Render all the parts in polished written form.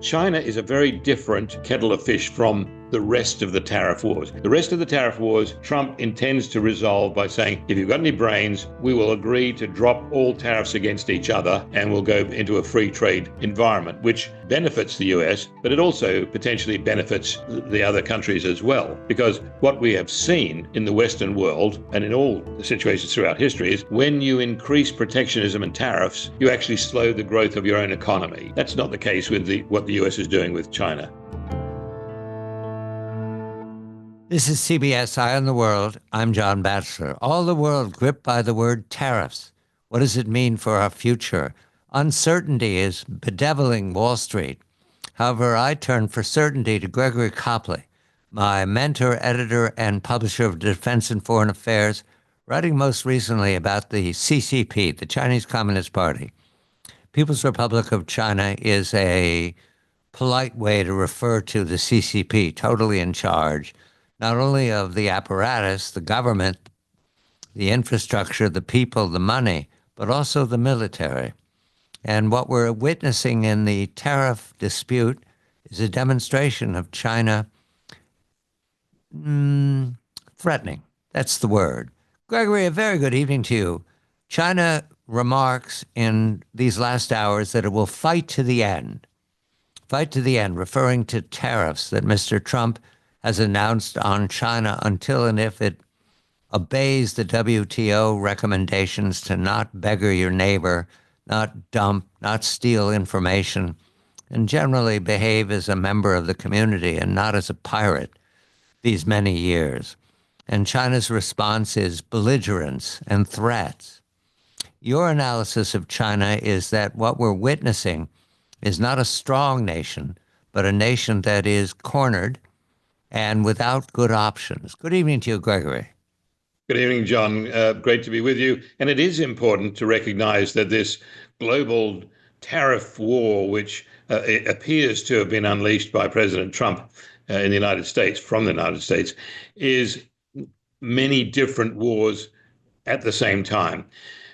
China is a very different kettle of fish from the rest of the tariff wars. The rest of the tariff wars, Trump intends to resolve by saying, if you've got any brains, we will agree to drop all tariffs against each other and we'll go into a free trade environment, which benefits the US, but it also potentially benefits the other countries as well. Because what we have seen in the Western world and in all the situations throughout history is when you increase protectionism and tariffs, you actually slow the growth of your own economy. That's not the case with what the US is doing with China. This is CBS Eye on the World. I'm John Batchelor. All the world gripped by the word tariffs. What does it mean for our future? Uncertainty is bedeviling Wall Street. However, I turn for certainty to Gregory Copley, my mentor, editor, and publisher of Defense and Foreign Affairs, writing most recently about the CCP, the Chinese Communist Party. People's Republic of China is a polite way to refer to the CCP, totally in charge, not only of the apparatus, the government, the infrastructure, the people, the money, but also the military. And what we're witnessing in the tariff dispute is a demonstration of China threatening. That's the word. Gregory, a very good evening to you. China remarks in these last hours that it will fight to the end, referring to tariffs that Mr. Trump has announced on China until and if it obeys the WTO recommendations to not beggar your neighbor, not dump, not steal information, and generally behave as a member of the community and not as a pirate these many years. And China's response is belligerence and threats. Your analysis of China is that what we're witnessing is not a strong nation, but a nation that is cornered and without good options. Good evening to you, Gregory. Good evening, John. Great to be with you. And it is important to recognize that this global tariff war, which it appears to have been unleashed by President Trump in the United States, from the United States, is many different wars at the same time.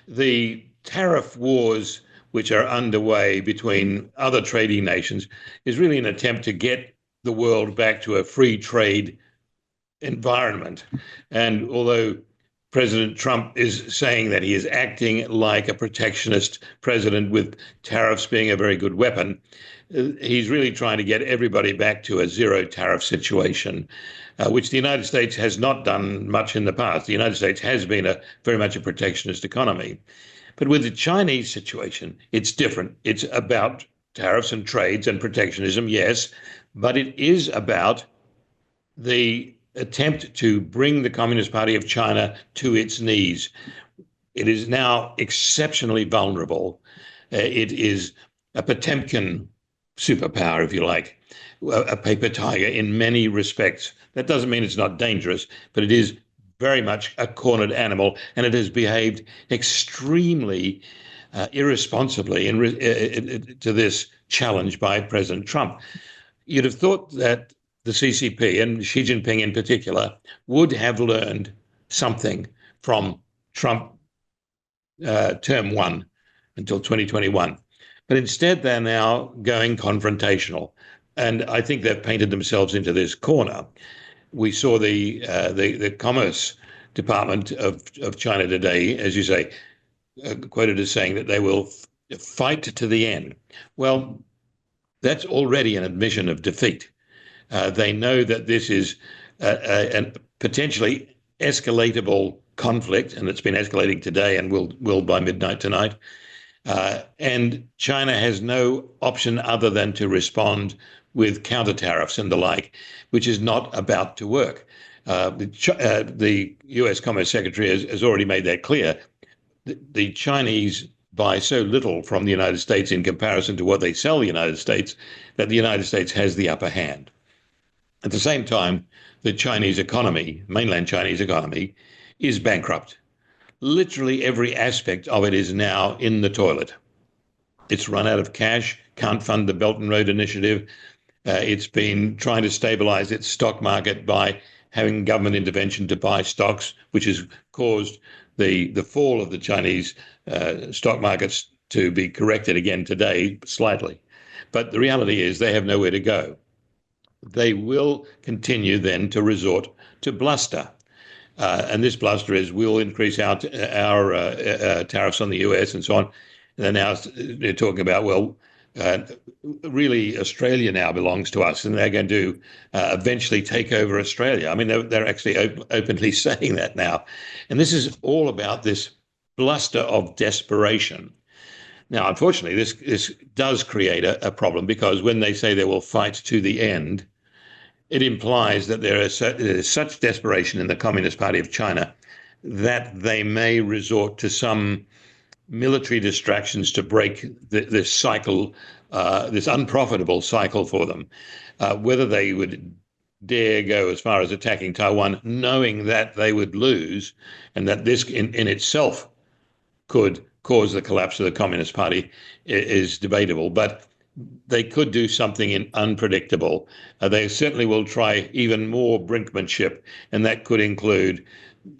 The tariff wars which are underway between other trading nations is really an attempt to get the world back to a free trade environment. And although President Trump is saying that he is acting like a protectionist president with tariffs being a very good weapon, he's really trying to get everybody back to a zero tariff situation, which the United States has not done much in the past. The United States has been very much a protectionist economy. But with the Chinese situation, it's different. It's about tariffs and trades and protectionism, yes, but it is about the attempt to bring the Communist Party of China to its knees. It is now exceptionally vulnerable. It is a Potemkin superpower, if you like, a paper tiger in many respects. That doesn't mean it's not dangerous, but it is very much a cornered animal, and it has behaved extremely irresponsibly to this challenge by President Trump. You'd have thought that the CCP and Xi Jinping in particular would have learned something from Trump term one until 2021. But instead, they're now going confrontational. And I think they've painted themselves into this corner. We saw the Commerce Department of China today, as you say, quoted as saying that they will fight to the end. Well, that's already an admission of defeat. They know that this is a potentially escalatable conflict, and it's been escalating today and will by midnight tonight. And China has no option other than to respond with counter tariffs and the like, which is not about to work. The US Commerce Secretary has already made that clear. The Chinese buy so little from the United States in comparison to what they sell the United States that the United States has the upper hand. At the same time, the Chinese economy, mainland Chinese economy, is bankrupt. Literally every aspect of it is now in the toilet. It's run out of cash, can't fund the Belt and Road Initiative. It's been trying to stabilize its stock market by having government intervention to buy stocks, which has caused the fall of the Chinese stock markets to be corrected again today slightly. But the reality is they have nowhere to go. They will continue then to resort to bluster. And this bluster is we'll increase our tariffs on the US and so on. And now they're talking about, well, uh, really Australia now belongs to us, and they're going to eventually take over Australia. I mean, they're actually openly saying that now. And this is all about this bluster of desperation. Now, unfortunately, this does create a problem, because when they say they will fight to the end, it implies that there is such desperation in the Communist Party of China that they may resort to some military distractions to break this cycle, this unprofitable cycle for them. Whether they would dare go as far as attacking Taiwan, knowing that they would lose, and that this in itself could cause the collapse of the Communist Party, is debatable. But they could do something unpredictable. They certainly will try even more brinkmanship, and that could include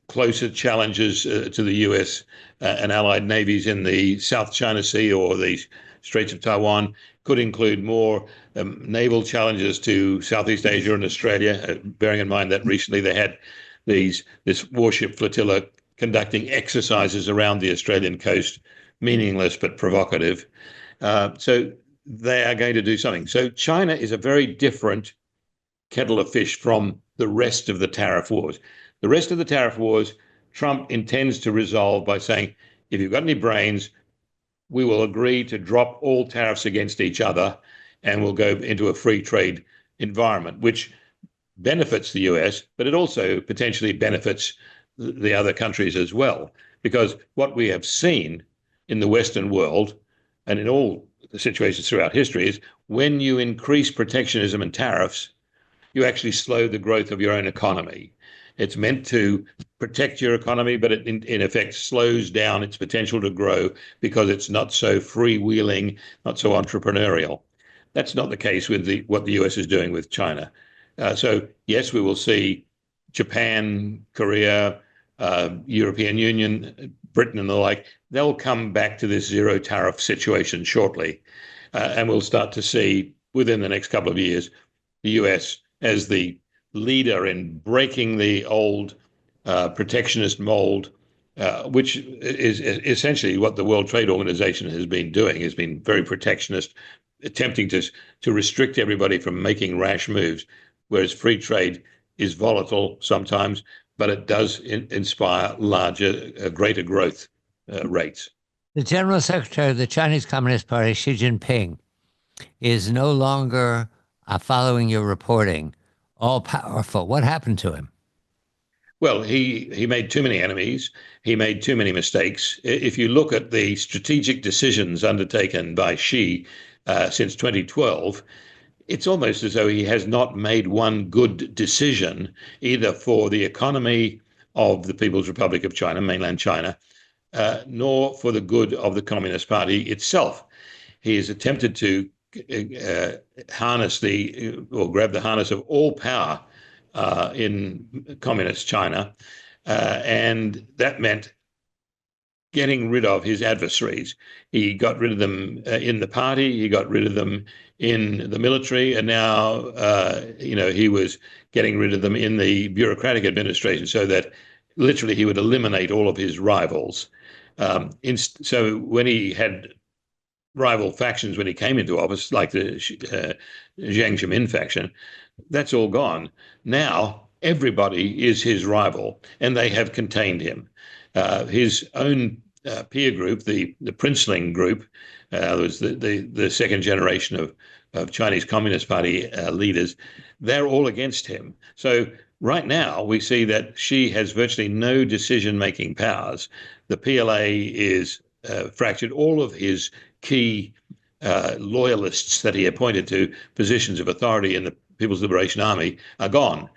closer challenges to the US and allied navies in the South China Sea or the Straits of Taiwan. Could include more naval challenges to Southeast Asia and Australia, bearing in mind that recently they had this warship flotilla conducting exercises around the Australian coast, meaningless but provocative. So they are going to do something. So China is a very different kettle of fish from the rest of the tariff wars. The rest of the tariff wars, Trump intends to resolve by saying, if you've got any brains, we will agree to drop all tariffs against each other, and we'll go into a free trade environment, which benefits the US, but it also potentially benefits the other countries as well. Because what we have seen in the Western world and in all the situations throughout history is when you increase protectionism and tariffs, you actually slow the growth of your own economy. It's meant to protect your economy, but it in effect slows down its potential to grow because it's not so freewheeling, not so entrepreneurial. That's not the case with what the US is doing with China. So yes, we will see Japan, Korea, European Union, Britain and the like, they'll come back to this zero tariff situation shortly. And we'll start to see within the next couple of years, the US as the leader in breaking the old protectionist mold, which is essentially what the World Trade Organization has been doing, has been very protectionist, attempting to restrict everybody from making rash moves, whereas free trade is volatile sometimes, but it does inspire greater growth rates. The General Secretary of the Chinese Communist Party, Xi Jinping, is no longer, following your reporting, all powerful. What happened to him? Well, he made too many enemies. He made too many mistakes. If you look at the strategic decisions undertaken by Xi since 2012, it's almost as though he has not made one good decision, either for the economy of the People's Republic of China, mainland China, nor for the good of the Communist Party itself. He has attempted to harness or grab the harness of all power in communist China, and that meant getting rid of his adversaries. He got rid of them in the party, he got rid of them in the military, and now he was getting rid of them in the bureaucratic administration, so that literally he would eliminate all of his rivals. So when he had rival factions when he came into office, like the Jiang Zemin faction, that's all gone. Now everybody is his rival, and they have contained him. His own peer group, the Princeling group, was the second generation of Chinese Communist Party leaders. They're all against him. So right now we see that Xi has virtually no decision-making powers. The PLA is fractured. All of his key loyalists that he appointed to positions of authority in the People's Liberation Army are gone.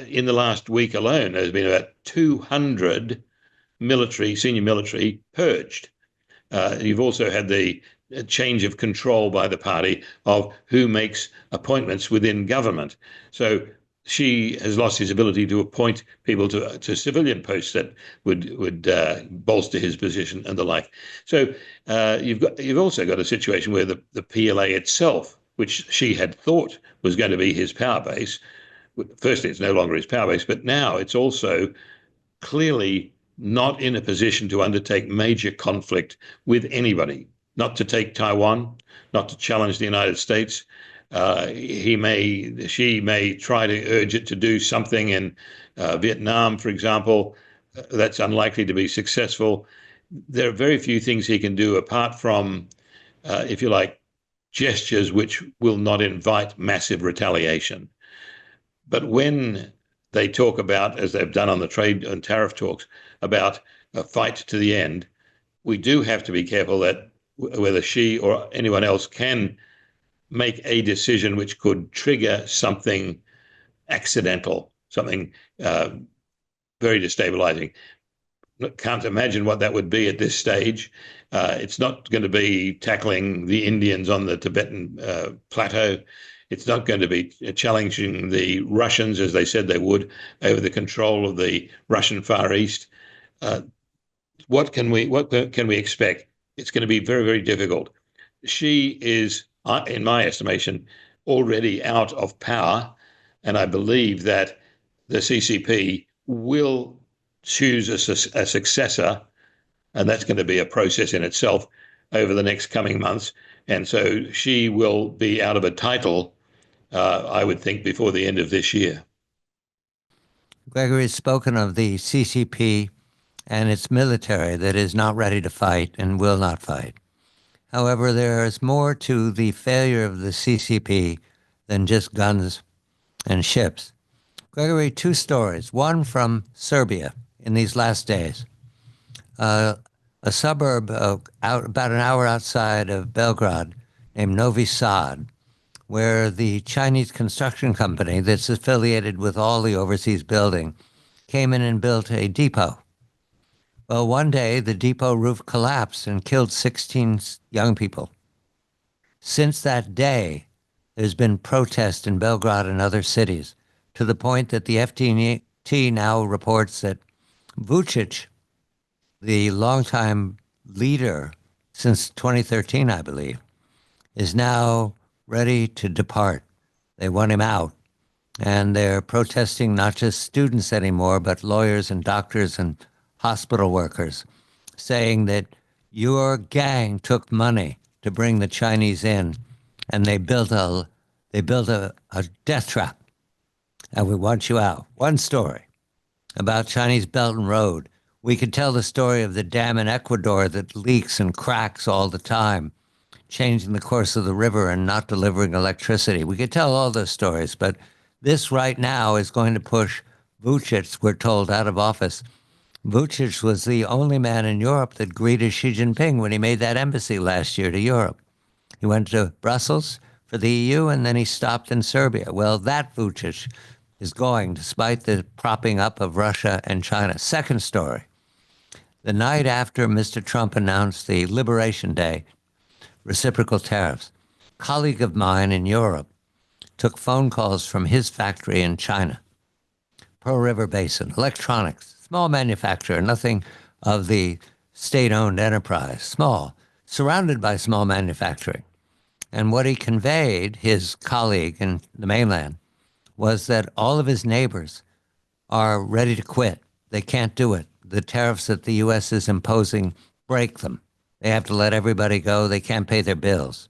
In the last week alone, there's been about 200 senior military purged. You've also had the change of control by the party of who makes appointments within government. So Xi has lost his ability to appoint people to civilian posts that would bolster his position and the like. So you've also got a situation where the PLA itself, which Xi had thought was going to be his power base, firstly it's no longer his power base, but now it's also clearly not in a position to undertake major conflict with anybody, not to take Taiwan, not to challenge the United States. She may try to urge it to do something in Vietnam, for example. That's unlikely to be successful. There are very few things he can do apart from, if you like, gestures which will not invite massive retaliation. But when they talk about, as they've done on the trade and tariff talks, about a fight to the end, we do have to be careful that whether Xi or anyone else can make a decision which could trigger something accidental, something very destabilizing. Can't imagine what that would be at this stage. It's not going to be tackling the Indians on the Tibetan plateau. It's not going to be challenging the Russians, as they said they would, over the control of the Russian Far East. What can we expect? It's going to be very, very difficult. Xi is, in my estimation, already out of power, and I believe that the CCP will choose a successor, and that's going to be a process in itself over the next coming months. And so Xi will be out of a title, I would think, before the end of this year. Gregory has spoken of the CCP and its military that is not ready to fight and will not fight. However, there is more to the failure of the CCP than just guns and ships. Gregory, two stories. One from Serbia in these last days. A suburb about an hour outside of Belgrade named Novi Sad, where the Chinese construction company that's affiliated with all the overseas building came in and built a depot. Well, one day the depot roof collapsed and killed 16 young people. Since that day, there's been protests in Belgrade and other cities, to the point that the FTT now reports that Vucic, the longtime leader since 2013, I believe, is now ready to depart. They want him out. And they're protesting not just students anymore, but lawyers and doctors and hospital workers, saying that your gang took money to bring the Chinese in, and they built a death trap, and we want you out. One story about Chinese Belt and Road. We could tell the story of the dam in Ecuador that leaks and cracks all the time, changing the course of the river and not delivering electricity. We could tell all those stories, but this right now is going to push Vucic, we're told, out of office. Vucic was the only man in Europe that greeted Xi Jinping when he made that embassy last year to Europe. He went to Brussels for the EU, and then he stopped in Serbia. Well, that Vucic is going, despite the propping up of Russia and China. Second story. The night after Mr. Trump announced the Liberation Day reciprocal tariffs, a colleague of mine in Europe took phone calls from his factory in China, Pearl River Basin, electronics, small manufacturer, nothing of the state-owned enterprise, small, surrounded by small manufacturing. And what he conveyed, his colleague in the mainland, was that all of his neighbors are ready to quit. They can't do it. The tariffs that the U.S. is imposing break them. They have to let everybody go. They can't pay their bills.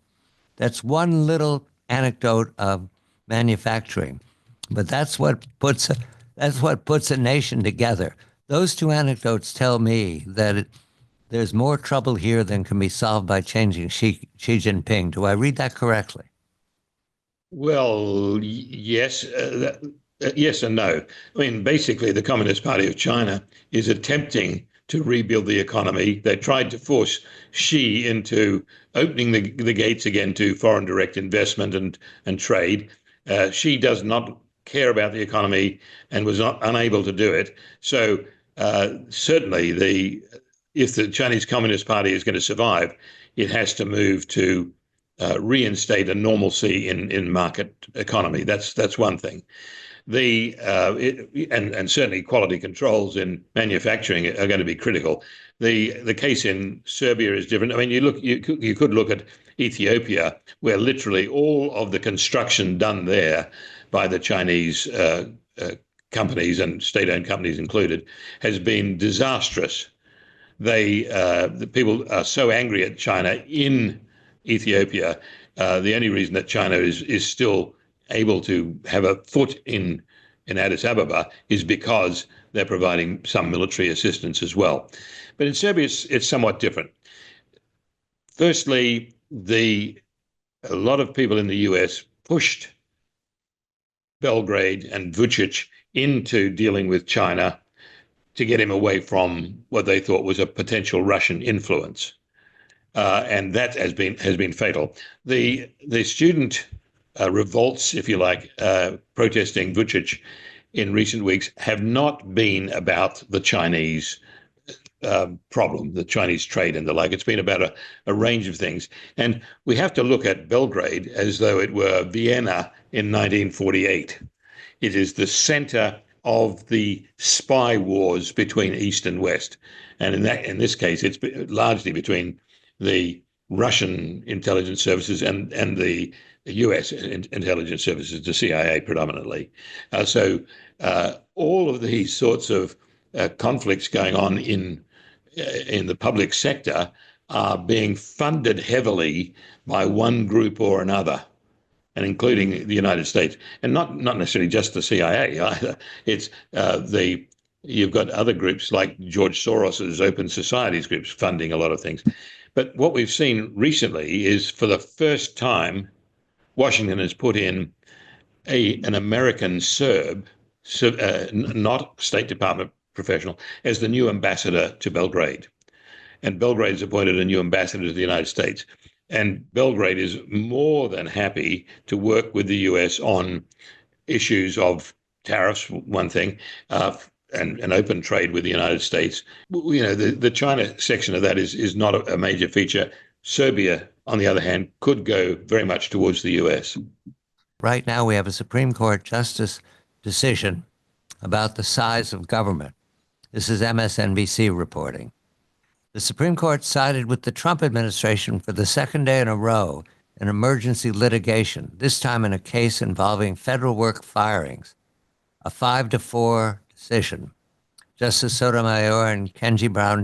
That's one little anecdote of manufacturing, but that's what puts a nation together. Those two anecdotes tell me that there's more trouble here than can be solved by changing Xi Jinping. Do I read that correctly? Well, yes. Yes and no. I mean, basically, the Communist Party of China is attempting to rebuild the economy. They tried to force Xi into opening the gates again to foreign direct investment and trade. Xi does not care about the economy and was unable to do it. So certainly, if the Chinese Communist Party is going to survive, it has to move to reinstate a normalcy in market economy. That's one thing. And certainly quality controls in manufacturing are going to be critical. The case in Serbia is different. I mean, you could look at Ethiopia, where literally all of the construction done there by the Chinese companies and state-owned companies included has been disastrous. The people are so angry at China in Ethiopia. The only reason that China is still able to have a foot in Addis Ababa is because they're providing some military assistance as well. But in Serbia, it's somewhat different. Firstly, a lot of people in the US pushed Belgrade and Vucic into dealing with China to get him away from what they thought was a potential Russian influence. And that has been fatal. The student revolts, if you like, protesting Vucic in recent weeks have not been about the Chinese problem, the Chinese trade and the like. It's been about a range of things. And we have to look at Belgrade as though it were Vienna in 1948. It is the center of the spy wars between East and West. And in this case, it's largely between the Russian intelligence services and the US intelligence services, the CIA predominantly. So all of these sorts of conflicts going on in the public sector are being funded heavily by one group or another, and including the United States, and not necessarily just the CIA either. It's you've got other groups like George Soros's Open Societies groups funding a lot of things. But what we've seen recently is, for the first time, Washington has put in an American Serb, not State Department professional, as the new ambassador to Belgrade. And Belgrade has appointed a new ambassador to the United States. And Belgrade is more than happy to work with the US on issues of tariffs, one thing, and open trade with the United States. You know, the China section of that is not a major feature. Serbia, on the other hand, could go very much towards the US. Right now, we have a Supreme Court justice decision about the size of government. This is MSNBC reporting. The Supreme Court sided with the Trump administration for the second day in a row in emergency litigation, this time in a case involving federal work firings, a 5-4 decision. Justice Sotomayor and Ketanji Brown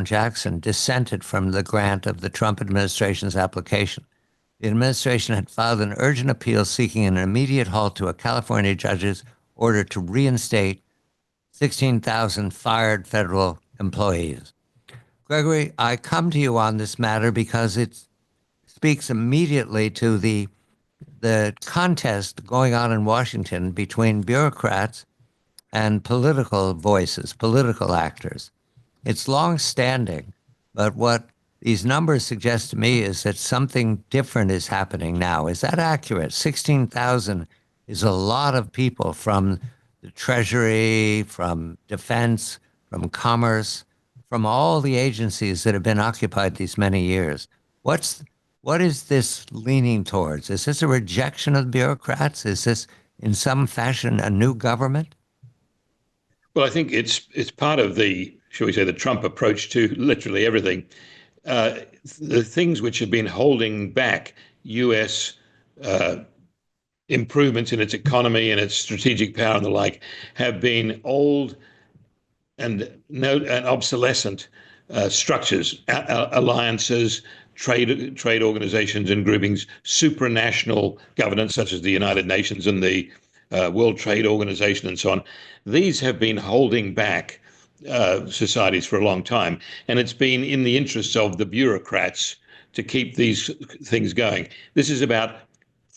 Jackson dissented from the grant of the Trump administration's application. The administration had filed an urgent appeal seeking an immediate halt to a California judge's order to reinstate 16,000 fired federal employees. Gregory, I come to you on this matter because it speaks immediately to the contest going on in Washington between bureaucrats and political voices, political actors. It's long-standing, but what these numbers suggest to me is that something different is happening now. Is that accurate? 16,000 is a lot of people from the Treasury, from Defense, from Commerce, from all the agencies that have been occupied these many years. What is this leaning towards? Is this a rejection of bureaucrats? Is this, in some fashion, a new government? Well, I think it's part of the, shall we say, the Trump approach to literally everything. The things which have been holding back U.S. Improvements in its economy and its strategic power and the like have been old and obsolescent structures, alliances, trade organizations and groupings, supranational governance such as the United Nations and the World Trade Organization and so on. These have been holding back societies for a long time, and it's been in the interests of the bureaucrats to keep these things going. This is about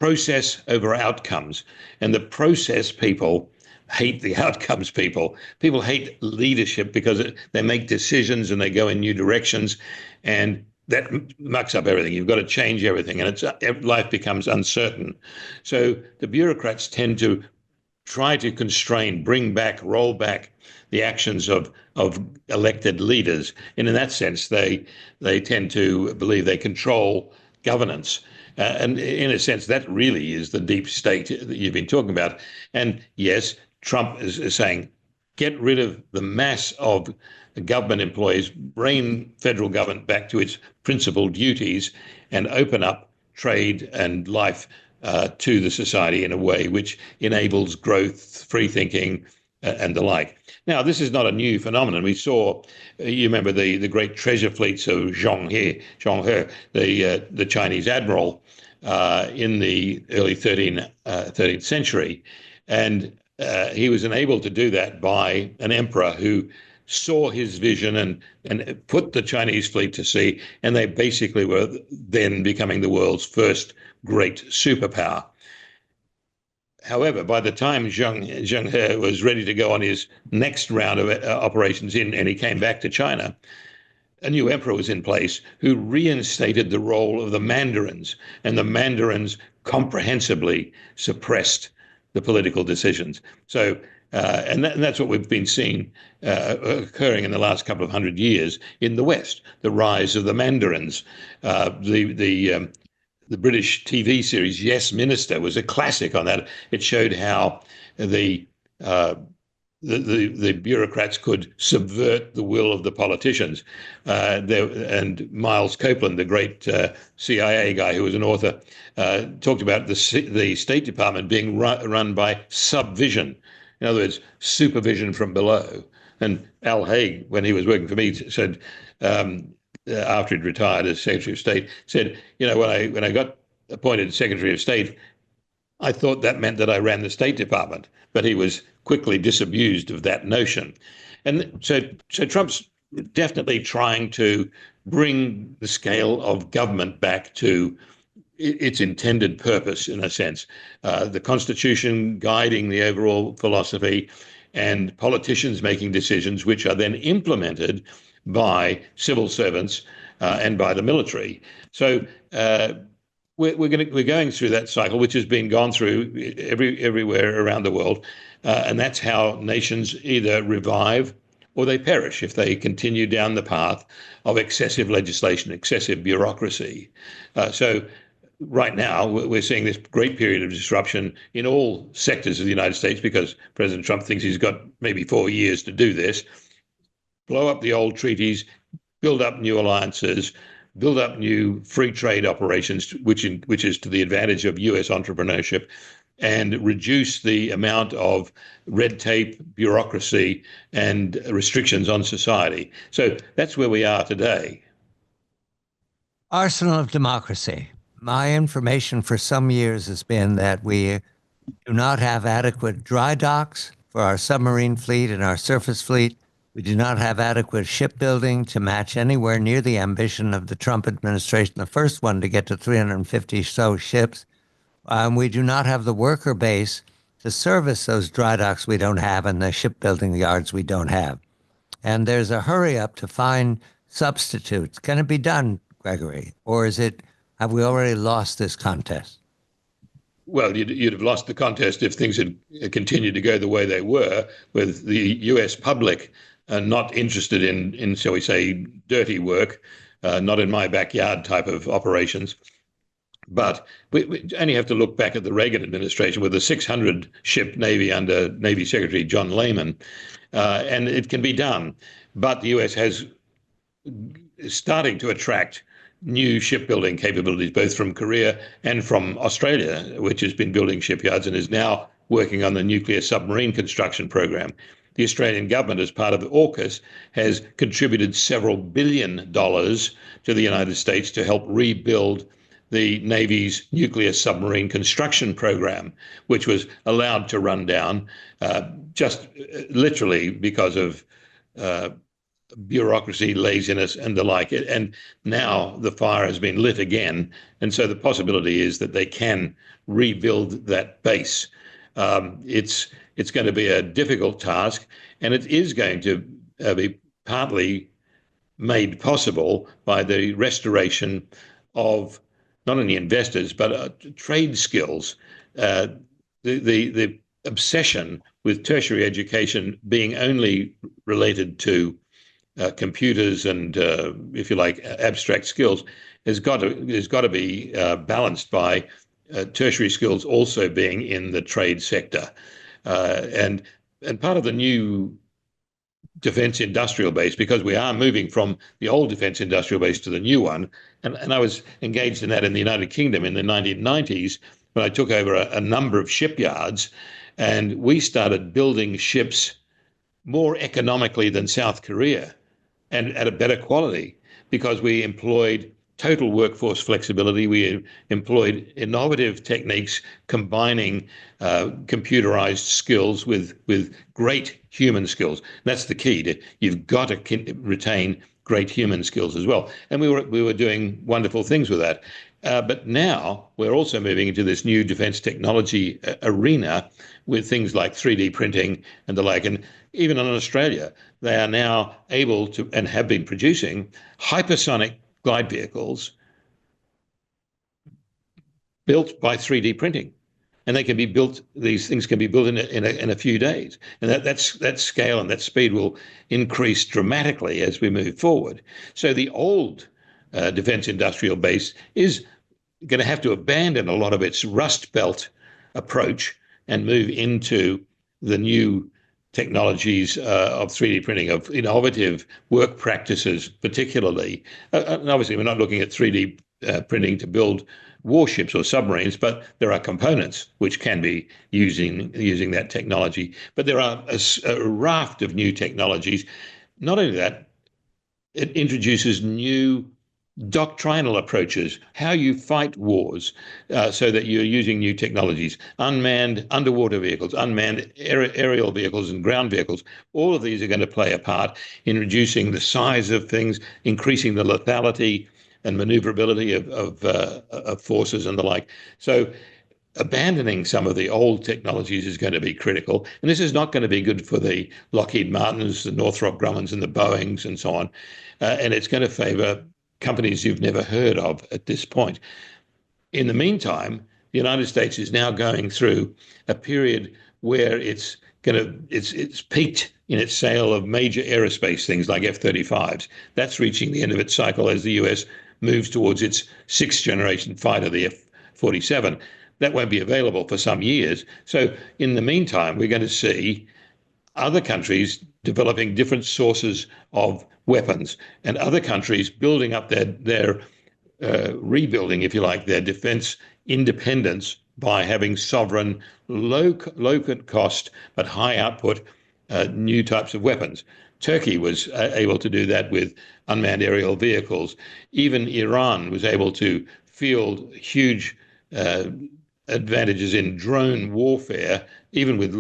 process over outcomes, and the process people hate the outcomes people. People hate leadership because they make decisions and they go in new directions, and that mucks up everything. You've got to change everything, and life becomes uncertain. So the bureaucrats tend to try to constrain, bring back, roll back the actions of elected leaders. And in that sense, they tend to believe they control governance. And in a sense, that really is the deep state that you've been talking about. And yes, Trump is saying, get rid of the mass of government employees, bring federal government back to its principal duties, and open up trade and life to the society in a way which enables growth, free thinking, and the like. Now, this is not a new phenomenon. We saw, you remember the great treasure fleets of Zheng He, the Chinese admiral, in the early 13th century. And he was enabled to do that by an emperor who saw his vision and put the Chinese fleet to sea. And they basically were then becoming the world's first great superpower. However, by the time Zheng He was ready to go on his next round of operations and he came back to China, a new emperor was in place who reinstated the role of the mandarins, and the mandarins comprehensively suppressed the political decisions. So, and that's what we've been seeing occurring in the last couple of hundred years in the West, the rise of the mandarins. The British TV series Yes Minister was a classic on that. It showed how the bureaucrats could subvert the will of the politicians. And Miles Copeland, the great CIA guy who was an author, talked about the State Department being run by subvision. In other words, supervision from below. And Al Haig, when he was working for me, said, after he'd retired as Secretary of State, said, when I got appointed Secretary of State, I thought that meant that I ran the State Department, but he was quickly disabused of that notion. And so Trump's definitely trying to bring the scale of government back to its intended purpose, in a sense. The Constitution guiding the overall philosophy, and politicians making decisions which are then implemented by civil servants and by the military. So we're going through that cycle, which has been gone through everywhere around the world, and that's how nations either revive or they perish if they continue down the path of excessive legislation, excessive bureaucracy. So right now, we're seeing this great period of disruption in all sectors of the United States because President Trump thinks he's got maybe 4 years to do this. Blow up the old treaties, build up new alliances, build up new free trade operations, which is to the advantage of U.S. entrepreneurship, and reduce the amount of red tape, bureaucracy, and restrictions on society. So that's where we are today. Arsenal of democracy. My information for some years has been that we do not have adequate dry docks for our submarine fleet and our surface fleet. We do not have adequate shipbuilding to match anywhere near the ambition of the Trump administration, the first one to get to 350 so ships. We do not have the worker base to service those dry docks we don't have and the shipbuilding yards we don't have. And there's a hurry up to find substitutes. Can it be done, Gregory? Or have we already lost this contest? Well, you'd have lost the contest if things had continued to go the way they were, with the U.S. public not interested in, shall we say, dirty work, not in my backyard type of operations. But we only have to look back at the Reagan administration with the 600-ship Navy under Navy Secretary John Lehman, and it can be done. But the U.S. is starting to attract new shipbuilding capabilities, both from Korea and from Australia, which has been building shipyards and is now working on the nuclear submarine construction program. The Australian government, as part of AUKUS, has contributed several $1 billion to the United States to help rebuild the Navy's nuclear submarine construction program, which was allowed to run down just literally because of bureaucracy, laziness, and the like. And now the fire has been lit again. And so the possibility is that they can rebuild that base. It's going to be a difficult task, and it is going to be partly made possible by the restoration of not only investors, but trade skills. The obsession with tertiary education being only related to computers and, if you like, abstract skills has got to be balanced by tertiary skills also being in the trade sector, and part of the new defense industrial base, because we are moving from the old defense industrial base to the new one. And I was engaged in that in the United Kingdom in the 1990s when I took over a number of shipyards, and we started building ships more economically than South Korea and at a better quality because we employed total workforce flexibility. We employed innovative techniques combining computerized skills with great human skills. That's the key. You've got to retain great human skills as well. And we were doing wonderful things with that. But now we're also moving into this new defense technology arena with things like 3D printing and the like. And even in Australia, they are now able to and have been producing hypersonic glide vehicles built by 3D printing. And they can be built, these things can be built in a few days. And that scale and that speed will increase dramatically as we move forward. So the old defense industrial base is going to have to abandon a lot of its Rust Belt approach and move into the new technologies of 3D printing, of innovative work practices, particularly. And obviously, we're not looking at 3D printing to build warships or submarines, but there are components which can be using that technology. But there are a raft of new technologies. Not only that, it introduces new doctrinal approaches, how you fight wars, so that you're using new technologies, unmanned underwater vehicles, unmanned aerial vehicles and ground vehicles. All of these are going to play a part in reducing the size of things, increasing the lethality and maneuverability of forces and the like. So abandoning some of the old technologies is going to be critical. And this is not going to be good for the Lockheed Martins, the Northrop Grummans and the Boeings and so on. And it's going to favor companies you've never heard of at this point. In the meantime, the United States is now going through a period where it's peaked in its sale of major aerospace things like F-35s. That's reaching the end of its cycle as the US moves towards its sixth generation fighter, the F-47. That won't be available for some years. So in the meantime, we're going to see other countries developing different sources of weapons, and other countries building up their rebuilding, if you like, their defense independence by having sovereign, low cost but high output new types of weapons. Turkey was able to do that with unmanned aerial vehicles. Even Iran was able to field huge advantages in drone warfare, even with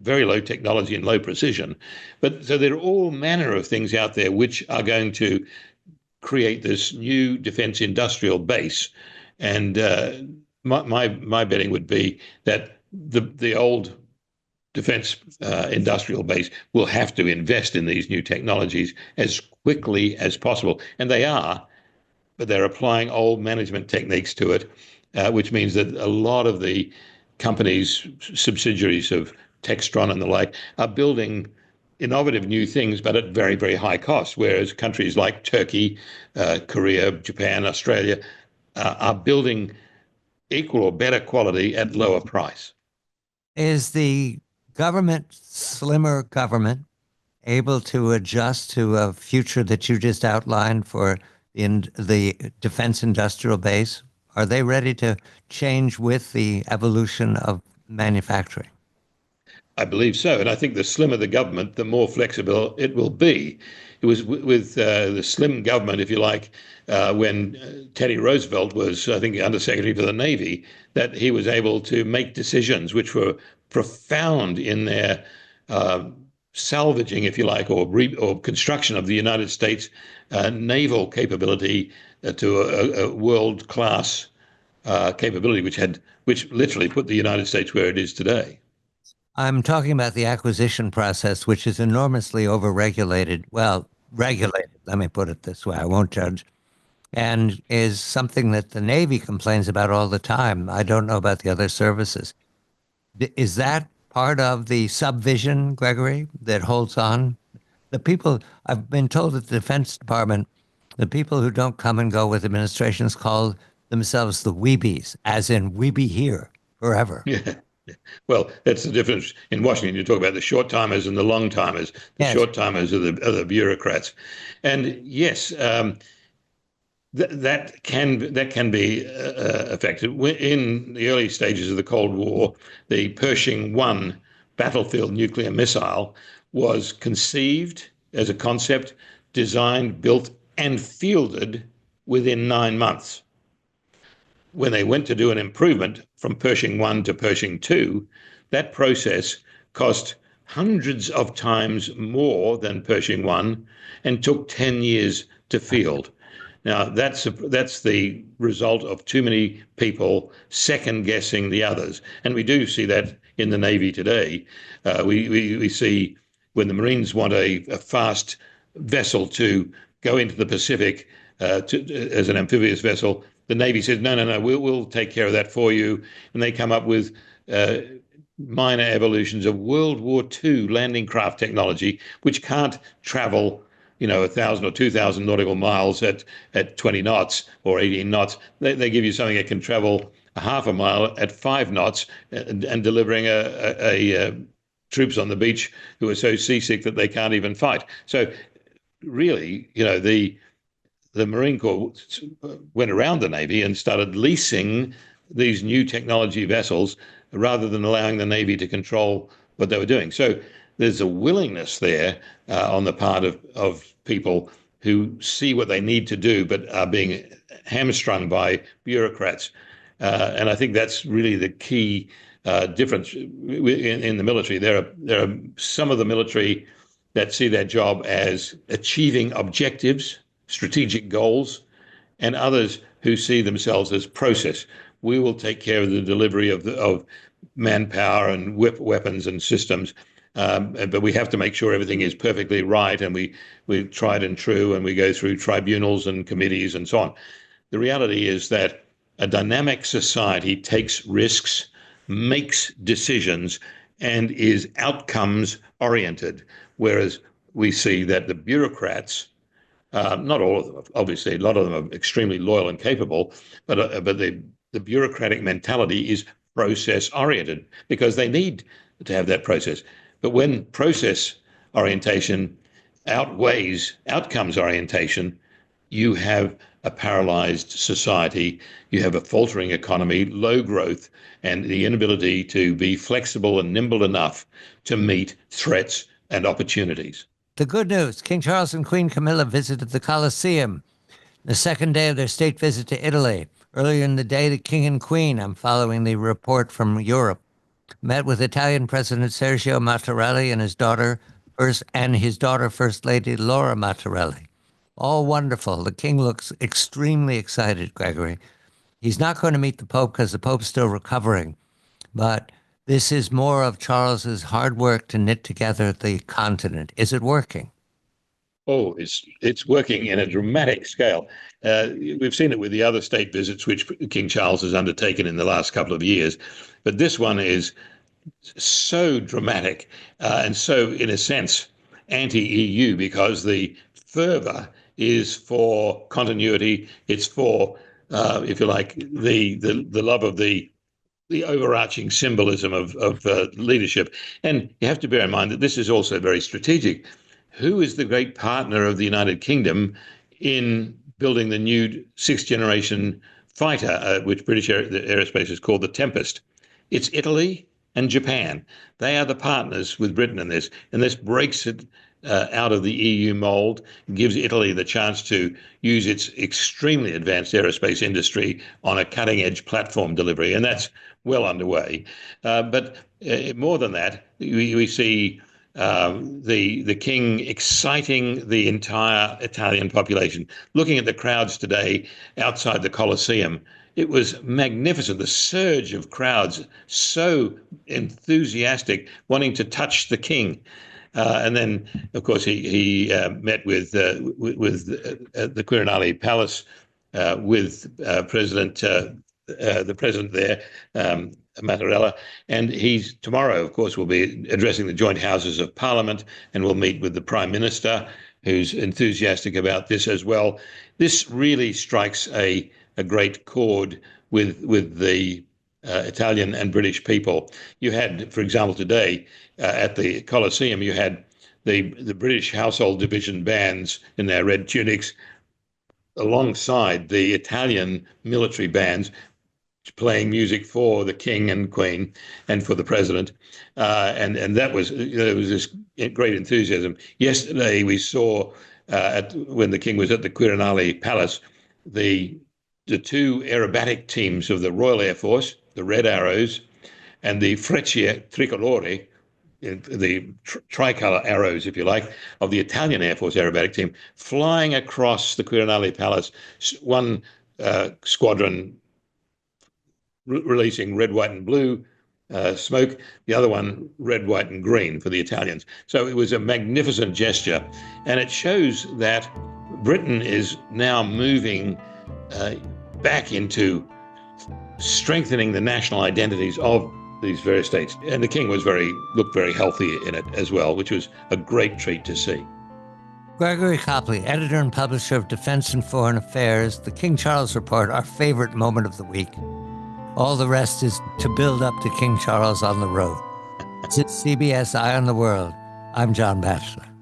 very low technology and low precision. But so there are all manner of things out there which are going to create this new defense industrial base. And my betting would be that the old defense industrial base will have to invest in these new technologies as quickly as possible. And they are, but they're applying old management techniques to it, which means that a lot of the companies, subsidiaries of Textron and the like, are building innovative new things, but at very, very high cost, whereas countries like Turkey, Korea, Japan, Australia are building equal or better quality at lower price. Is the slimmer government, able to adjust to a future that you just outlined for in the defense industrial base? Are they ready to change with the evolution of manufacturing? I believe so. And I think the slimmer the government, the more flexible it will be. It was with the slim government, if you like, when Teddy Roosevelt was, I think, Undersecretary for the Navy, that he was able to make decisions which were profound in their salvaging, if you like, or construction of the United States naval capability to a world-class capability, which literally put the United States where it is today. I'm talking about the acquisition process, which is enormously overregulated. Well, regulated, let me put it this way. I won't judge. And is something that the Navy complains about all the time. I don't know about the other services. Is that part of the subvision, Gregory, that holds on? The people, I've been told that the Defense Department The people who don't come and go with administrations call themselves the weebies, as in we be here forever. Yeah. Well, that's the difference in Washington. You talk about the short timers and the long timers. The Yes. short timers are the bureaucrats, and yes, that can be effective. In the early stages of the Cold War, the Pershing One battlefield nuclear missile was conceived as a concept, designed, built, and fielded within 9 months. When they went to do an improvement from Pershing 1 to Pershing 2, that process cost hundreds of times more than Pershing 1 and took 10 years to field. Now, that's the result of too many people second guessing the others. And we do see that in the Navy today. We see when the Marines want a fast vessel to go into the Pacific as an amphibious vessel, the Navy says, no, we'll take care of that for you. And they come up with minor evolutions of World War II landing craft technology, which can't travel 1,000 or 2,000 nautical miles at 20 knots or 18 knots. They give you something that can travel a half a mile at 5 knots and delivering a troops on the beach who are so seasick that they can't even fight. So really, the Marine Corps went around the Navy and started leasing these new technology vessels rather than allowing the Navy to control what they were doing. So there's a willingness there on the part of people who see what they need to do but are being hamstrung by bureaucrats. And I think that's really the key difference in the military. There are some of the military that see their job as achieving objectives, strategic goals, and others who see themselves as process. We will take care of the delivery of manpower and weapons and systems, but we have to make sure everything is perfectly right, and we tried and true, and we go through tribunals and committees and so on. The reality is that a dynamic society takes risks, makes decisions, and is outcomes oriented, whereas we see that the bureaucrats, not all of them, obviously, a lot of them are extremely loyal and capable, but the bureaucratic mentality is process oriented because they need to have that process. But when process orientation outweighs outcomes orientation, you have a paralyzed society, you have a faltering economy, low growth, and the inability to be flexible and nimble enough to meet threats and opportunities. The good news, King Charles and Queen Camilla visited the Colosseum, the second day of their state visit to Italy. Earlier in the day, the King and Queen, I'm following the report from Europe, met with Italian President Sergio Mattarelli and his daughter, First Lady Laura Mattarelli. All wonderful. The King looks extremely excited, Gregory. He's not going to meet the Pope because the Pope's still recovering, but this is more of Charles's hard work to knit together the continent. Is it working? Oh, it's working in a dramatic scale. We've seen it with the other state visits which King Charles has undertaken in the last couple of years, but this one is so dramatic and so, in a sense, anti-EU because the fervor is for continuity. It's for, if you like, the love of the overarching symbolism of leadership. And you have to bear in mind that this is also very strategic. Who is the great partner of the United Kingdom in building the new sixth generation fighter, which British Aerospace has called the Tempest? It's Italy and Japan. They are the partners with Britain in this, and this breaks it out of the EU mold, gives Italy the chance to use its extremely advanced aerospace industry on a cutting edge platform delivery, and that's well underway. But more than that, we see the king exciting the entire Italian population. Looking at the crowds today outside the Colosseum, it was magnificent. The surge of crowds, so enthusiastic, wanting to touch the king. And then, of course, he met with the Quirinale Palace with the president there, Mattarella, and he's tomorrow, of course, will be addressing the joint houses of Parliament and will meet with the Prime Minister, who's enthusiastic about this as well. This really strikes a great chord with the Italian and British people. You had, for example, today at the Colosseum, you had the British Household Division bands in their red tunics alongside the Italian military bands playing music for the king and queen and for the president, and that was there was this great enthusiasm. Yesterday we saw when the king was at the Quirinale Palace, the two aerobatic teams of the Royal Air Force, the Red Arrows, and the Frecce Tricolore, the tricolour arrows, if you like, of the Italian Air Force aerobatic team, flying across the Quirinale Palace, one squadron releasing red, white, and blue smoke, the other one red, white, and green for the Italians. So it was a magnificent gesture, and it shows that Britain is now moving back into strengthening the national identities of these various states. And the king looked very healthy in it as well, which was a great treat to see. Gregory Copley, editor and publisher of Defense and Foreign Affairs, the King Charles Report, our favorite moment of the week. All the rest is to build up to King Charles on the road. It's CBS Eye on the World. I'm John Batchelor.